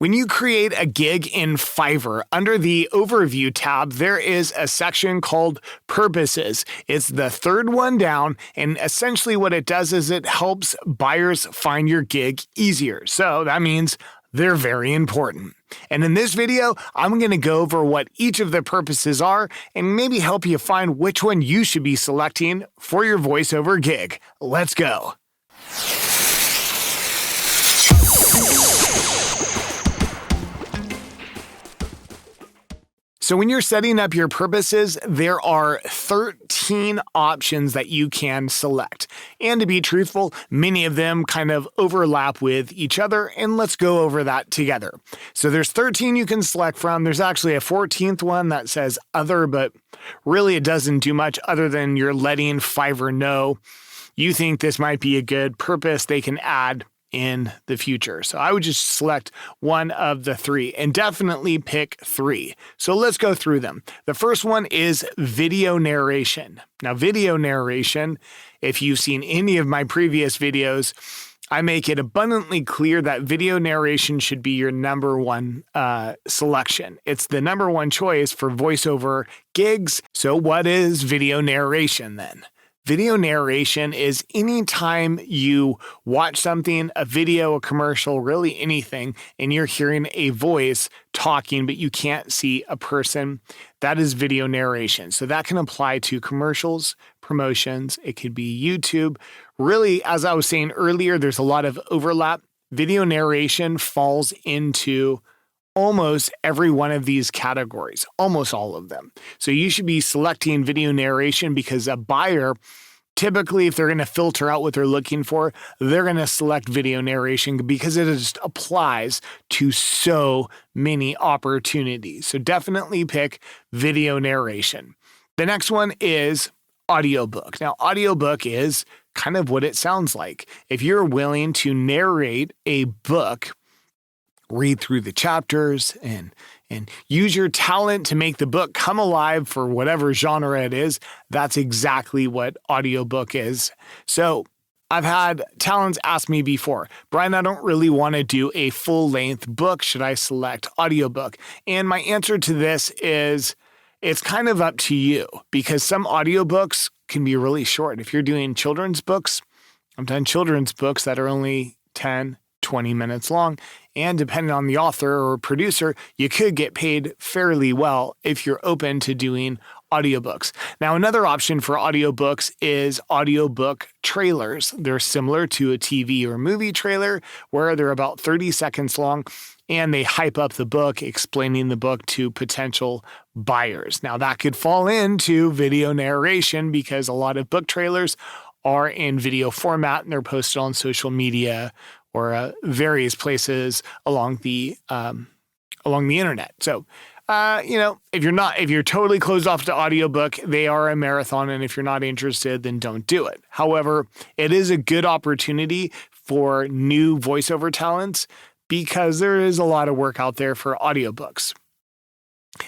When you create a gig in Fiverr, under the Overview tab, there is a section called Purposes. It's the third one down, and essentially what it does is it helps buyers find your gig easier. So that means they're very important. And in this video, I'm going to go over what each of the purposes are and maybe help you find which one you should be selecting for your voiceover gig. Let's go. So when you're setting up your purposes, there are 13 options that you can select. And to be truthful, many of them kind of overlap with each other, and let's go over that together. So there's 13 you can select from. There's actually a 14th one that says Other, but really it doesn't do much other than you're letting Fiverr know you think this might be a good purpose they can add in the future. So I would just select one of the three and definitely pick three. So let's go through them. The first one is video narration. Now, video narration, if you've seen any of my previous videos, I make it abundantly clear that video narration should be your number one selection. It's the number one choice for voiceover gigs. So what is video narration then? Video narration is any time you watch something, a video, a commercial, really anything, and you're hearing a voice talking, but you can't see a person. That is video narration. So that can apply to commercials, promotions. It could be YouTube. Really, as I was saying earlier, there's a lot of overlap. Video narration falls into almost every one of these categories, almost all of them. So you should be selecting video narration because a buyer, typically, if they're going to filter out what they're looking for, they're going to select video narration because it just applies to so many opportunities. So definitely pick video narration. The next one is audiobook. Now, audiobook is kind of what it sounds like. If you're willing to narrate a book, read through the chapters and use your talent to make the book come alive for whatever genre it is, that's exactly what audiobook is. So I've had talents ask me before, Brian, I don't really want to do a full-length book. Should I select audiobook? And my answer to this is it's kind of up to you because some audiobooks can be really short. If you're doing children's books, I've done children's books that are only 10, 20 minutes long. And depending on the author or producer, you could get paid fairly well if you're open to doing audiobooks. Now, another option for audiobooks is audiobook trailers. They're similar to a TV or movie trailer where they're about 30 seconds long and they hype up the book, explaining the book to potential buyers. Now, that could fall into video narration because a lot of book trailers are in video format and they're posted on social media or various places along the internet. So, if you're totally closed off to audiobook, they are a marathon, and if you're not interested, then don't do it. However, it is a good opportunity for new voiceover talents because there is a lot of work out there for audiobooks.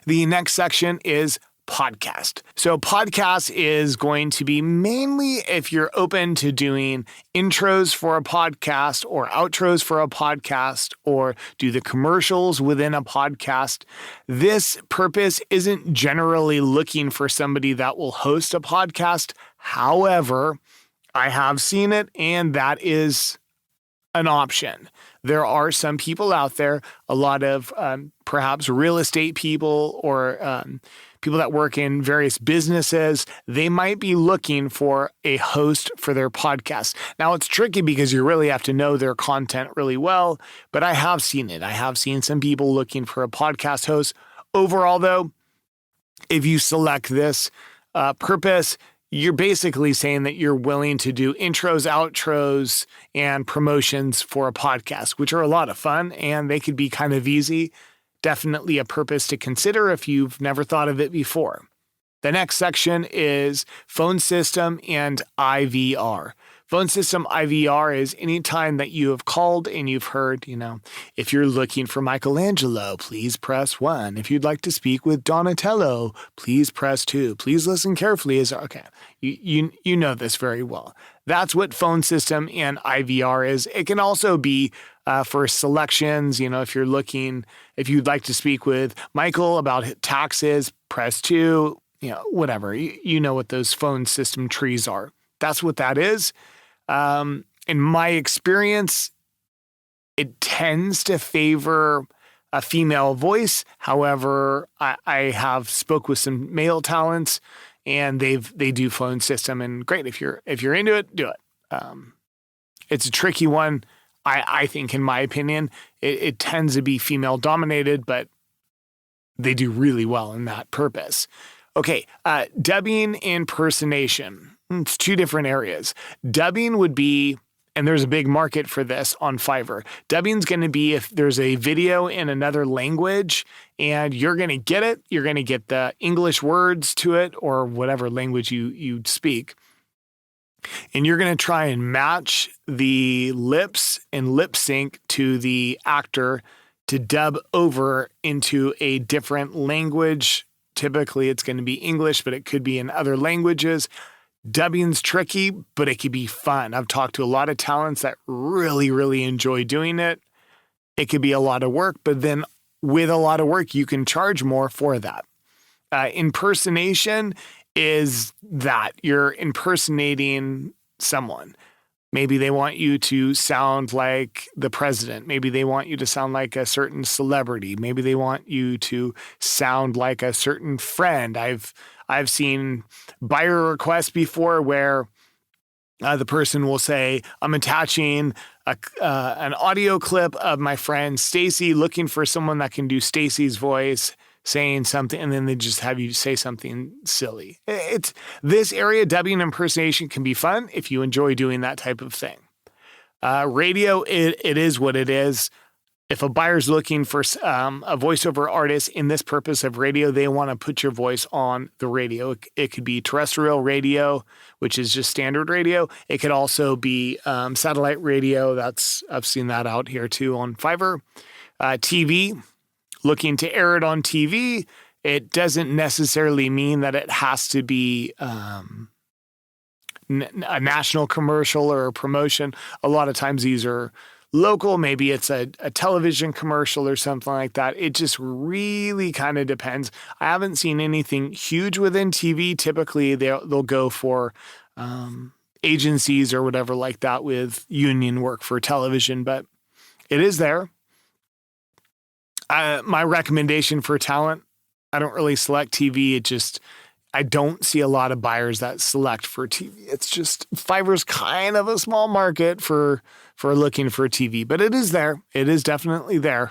The next section is podcast. So podcast is going to be mainly if you're open to doing intros for a podcast or outros for a podcast or do the commercials within a podcast. This purpose isn't generally looking for somebody that will host a podcast. However, I have seen it and that is an option. There are some people out there, a lot of perhaps real estate people or people that work in various businesses, they might be looking for a host for their podcast. Now, it's tricky because you really have to know their content really well, but I have seen it. I have seen some people looking for a podcast host. Overall, though, if you select this purpose, you're basically saying that you're willing to do intros, outros, and promotions for a podcast, which are a lot of fun, and they could be kind of easy. Definitely a purpose to consider if you've never thought of it before. The next section is phone system and IVR. Phone system IVR is any time that you have called and you've heard, if you're looking for Michelangelo, please press 1. If you'd like to speak with Donatello, please press 2. Please listen carefully. Okay, you know this very well. That's what phone system and IVR is. It can also be for selections. If you'd like to speak with Michael about taxes, press 2, whatever. You know what those phone system trees are. That's what that is. In my experience, it tends to favor a female voice. However, I have spoke with some male talents, and they do phone system, and great. If you're into it, do it. It's a tricky one. I think, in my opinion, it tends to be female dominated, but they do really well in that purpose. Okay, dubbing impersonation. It's 2 different areas. Dubbing would be, and there's a big market for this on Fiverr. Dubbing's going to be if there's a video in another language and you're going to get it, you're going to get the English words to it or whatever language you speak. And you're going to try and match the lips and lip sync to the actor to dub over into a different language. Typically, it's going to be English, but it could be in other languages. Dubbing's tricky, but it could be fun. I've talked to a lot of talents that really, really enjoy doing it. It could be a lot of work, but then with a lot of work, you can charge more for that. Impersonation is that you're impersonating someone. Maybe they want you to sound like the president. Maybe they want you to sound like a certain celebrity. Maybe they want you to sound like a certain friend. I've seen buyer requests before where the person will say, I'm attaching an audio clip of my friend Stacy, looking for someone that can do Stacy's voice, saying something, and then they just have you say something silly. It's this area, dubbing impersonation, can be fun if you enjoy doing that type of thing. Radio, it is what it is. If a buyer's looking for a voiceover artist in this purpose of radio, they want to put your voice on the radio. It could be terrestrial radio, which is just standard radio. It could also be satellite radio. I've seen that out here too on Fiverr. TV, looking to air it on TV. It doesn't necessarily mean that it has to be a national commercial or a promotion. A lot of times these are local. Maybe it's a television commercial or something like that. It just really kind of depends. I haven't seen anything huge within TV. Typically, they'll go for agencies or whatever like that with union work for television, but it is there. My recommendation for talent, I don't really select TV. I don't see a lot of buyers that select for TV. It's just Fiverr's kind of a small market for looking for TV, but it is there. It is definitely there.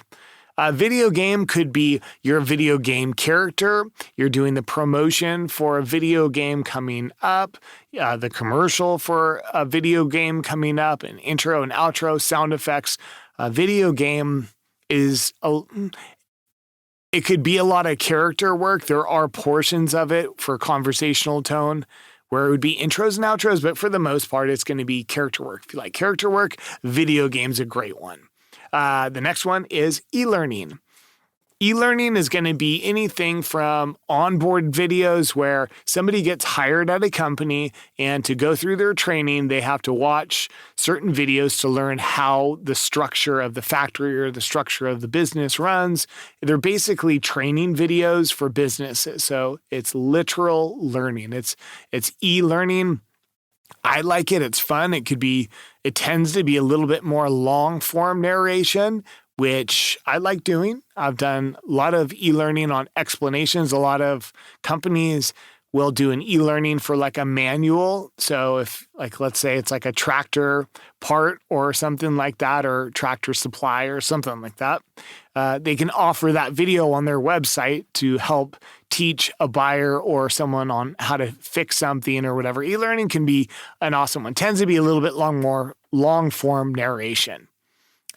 Video game could be your video game character. You're doing the promotion for a video game coming up, the commercial for a video game coming up, an intro and outro, sound effects. Video game is it could be a lot of character work. There are portions of it for conversational tone where it would be intros and outros, but for the most part, it's going to be character work. If you like character work, video game's a great one. The next one is e-learning. E-learning is going to be anything from onboard videos where somebody gets hired at a company and to go through their training, they have to watch certain videos to learn how the structure of the factory or the structure of the business runs. They're basically training videos for businesses. So it's literal learning. It's e-learning. I like it. It's fun. It tends to be a little bit more long form narration, which I like doing. I've done a lot of e-learning on explanations. A lot of companies will do an e-learning for like a manual. So if let's say it's like a tractor part or something like that, or tractor supply or something like that, they can offer that video on their website to help teach a buyer or someone on how to fix something or whatever. E-learning can be an awesome one. Tends to be a little bit more long form narration.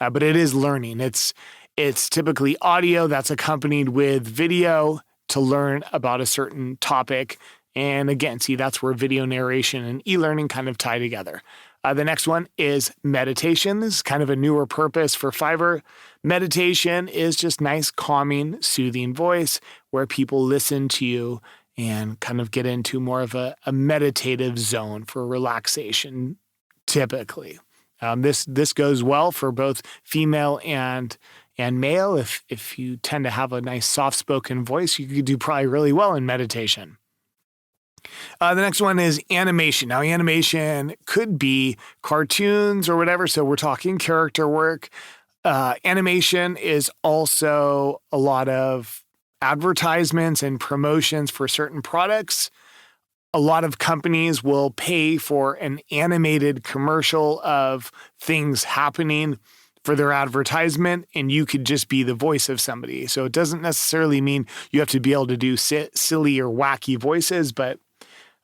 But it is learning. It's typically audio that's accompanied with video to learn about a certain topic. And again, see, that's where video narration and e-learning kind of tie together. The next one is meditation. This is kind of a newer purpose for Fiverr. Meditation is just nice, calming, soothing voice where people listen to you and kind of get into more of a meditative zone for relaxation, typically. This goes well for both female and male. If you tend to have a nice soft-spoken voice, you could do probably really well in meditation. The next one is animation. Now, animation could be cartoons or whatever, so we're talking character work. Animation is also a lot of advertisements and promotions for certain products. A lot of companies will pay for an animated commercial of things happening for their advertisement, and you could just be the voice of somebody. So it doesn't necessarily mean you have to be able to do silly or wacky voices, but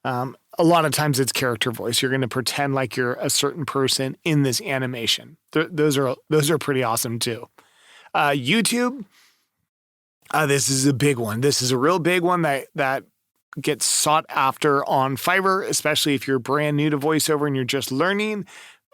a lot of times it's character voice. You're going to pretend like you're a certain person in this animation. Those are pretty awesome too. YouTube, this is a big one. This is a real big one that gets sought after on Fiverr, especially if you're brand new to voiceover and you're just learning.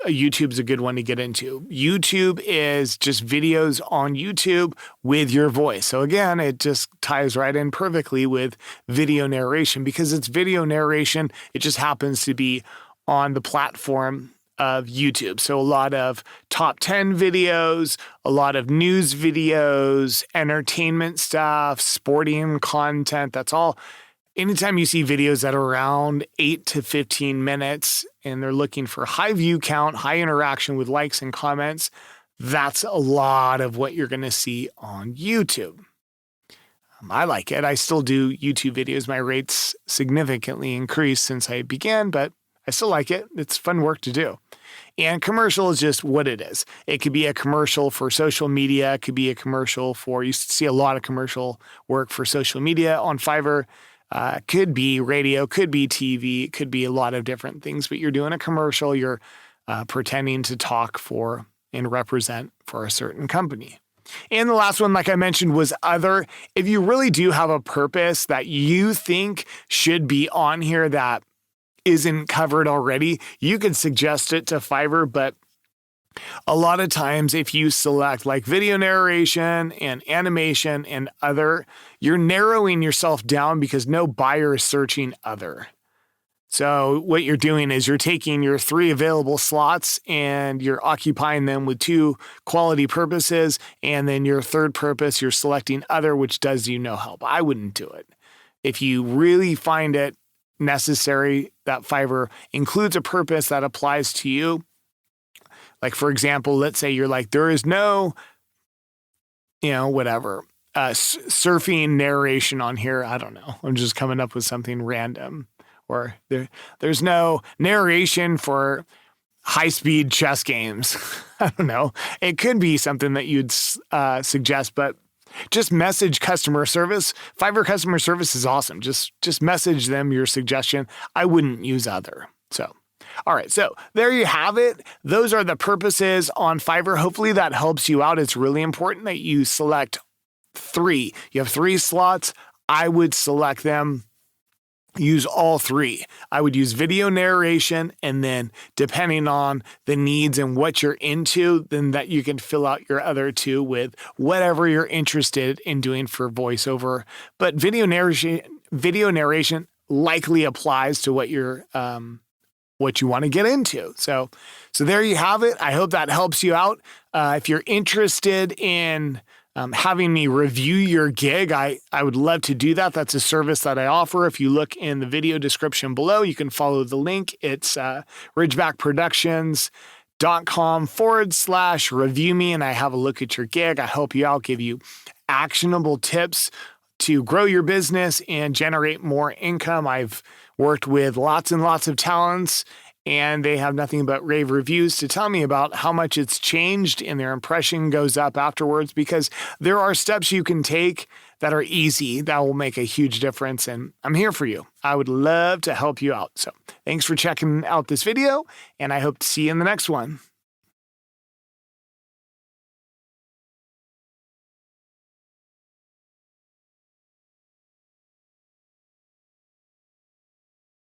YouTube's a good one to get into. YouTube is just videos on YouTube with your voice. So again, it just ties right in perfectly with video narration because it's video narration. It just happens to be on the platform of YouTube. So a lot of top 10 videos, a lot of news videos, entertainment stuff, sporting content. That's all. Anytime you see videos that are around 8 to 15 minutes and they're looking for high view count, high interaction with likes and comments, that's a lot of what you're going to see on YouTube. I like it. I still do YouTube videos. My rates significantly increased since I began, but I still like it. It's fun work to do. And commercial is just what it is. It could be a commercial for social media. It could be a commercial for, you see a lot of commercial work for social media on Fiverr. Could be radio, could be TV, could be a lot of different things, but you're doing a commercial, you're pretending to talk for and represent for a certain company. And the last one, like I mentioned, was other. If you really do have a purpose that you think should be on here that isn't covered already, you could suggest it to Fiverr, but a lot of times if you select like video narration and animation and other, you're narrowing yourself down because no buyer is searching other. So what you're doing is you're taking your 3 available slots and you're occupying them with 2 quality purposes. And then your third purpose, you're selecting other, which does you no help. I wouldn't do it. If you really find it necessary that Fiverr includes a purpose that applies to you, like, for example, let's say you're like, there is no, surfing narration on here. I don't know. I'm just coming up with something random. Or there's no narration for high-speed chess games. I don't know. It could be something that you'd suggest, but just message customer service. Fiverr customer service is awesome. Just message them your suggestion. I wouldn't use other. So. All right, so there you have it. Those are the purposes on Fiverr. Hopefully that helps you out. It's really important that you select 3. You have 3 slots. I would select them. Use all 3. I would use video narration, and then depending on the needs and what you're into, then that you can fill out your other 2 with whatever you're interested in doing for voiceover. But video narration likely applies to what you're what you want to get into. So there you have it. I hope that helps you out. If you're interested in having me review your gig, I would love to do that. That's a service that I offer. If you look in the video description below, you can follow the link. It's ridgebackproductions.com/review me, and I have a look at your gig. I help you out, give you actionable tips to grow your business and generate more income. I've worked with lots and lots of talents, and they have nothing but rave reviews to tell me about how much it's changed, and their impression goes up afterwards because there are steps you can take that are easy that will make a huge difference, and I'm here for you. I would love to help you out. So thanks for checking out this video, and I hope to see you in the next one.